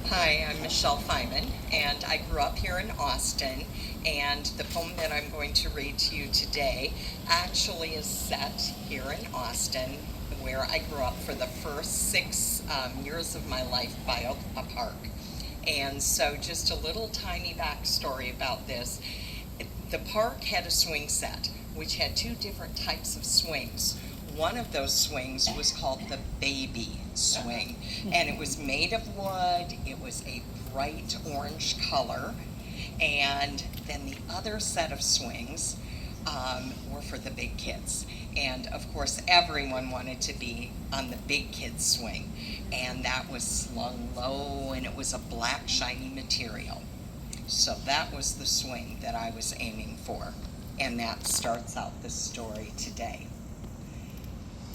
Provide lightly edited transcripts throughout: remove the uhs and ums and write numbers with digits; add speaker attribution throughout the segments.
Speaker 1: Hi, I'm Michelle Feynman, and I grew up here in Austin. And the poem that I'm going to read to you today actually is set here in Austin, where I grew up for the first 6 years of my life by a park. And so, just a little tiny backstory about this. The park had a swing set, which had two different types of swings. One of those swings was called the baby swing, and it was made of wood. It was a bright orange color. And then the other set of swings were for the big kids. And of course, everyone wanted to be on the big kids swing. And that was slung low, and it was a black, shiny material. So that was the swing that I was aiming for. And that starts out the story today.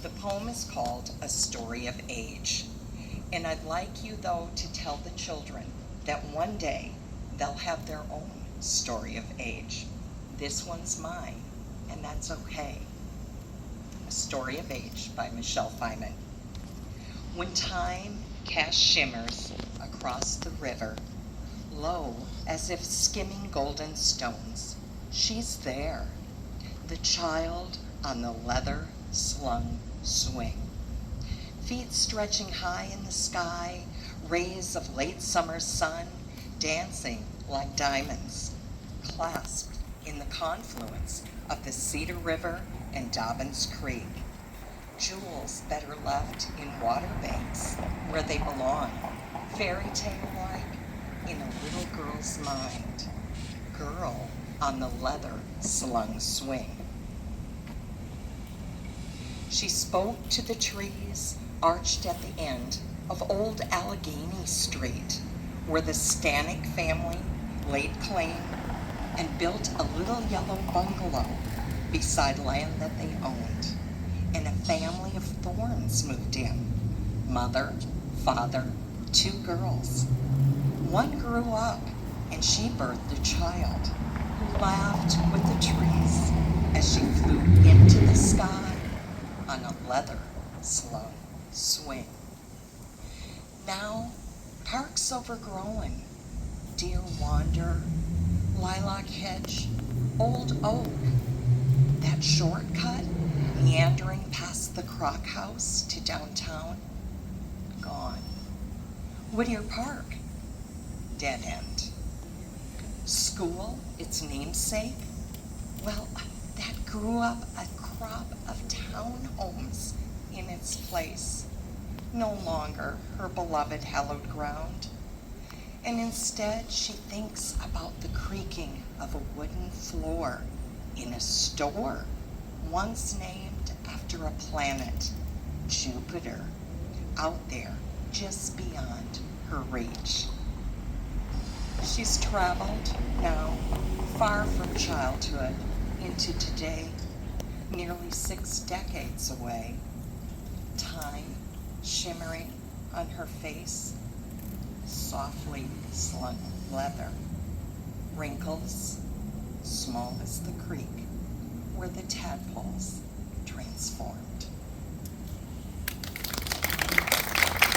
Speaker 1: The poem is called A Story of Age. And I'd like you, though, to tell the children that one day they'll have their own story of age. This one's mine, and that's okay. A Story of Age by Michelle Feynman. When time cast shimmers across the river, low as if skimming golden stones, she's there, the child on the leather slung swing. Feet stretching high in the sky, rays of late summer sun dancing like diamonds, clasped in the confluence of the Cedar River and Dobbins Creek. Jewels better left in water banks where they belong, fairy tale-like in a little girl's mind. Girl on the leather slung swing. She spoke to the trees arched at the end of old Allegheny Street, where the Stanek family laid claim and built a little yellow bungalow beside land that they owned. And a family of Thorns moved in. Mother, father, 2 girls. One grew up, and she birthed a child who laughed with the trees as she flew into the sky on a leather slung swing. Now, park's overgrown. Deer wander, lilac hedge, old oak. That shortcut meandering past the Croc House to downtown, gone. Whittier Park, dead end. School, its namesake, well, that grew up a crop of townhomes in its place, no longer her beloved hallowed ground. And instead she thinks about the creaking of a wooden floor in a store once named after a planet, Jupiter, out there just beyond her reach. She's traveled now far from childhood into today, nearly 6 decades away. Time shimmering on her face, softly slung leather, wrinkles small as the creek where the tadpoles transform.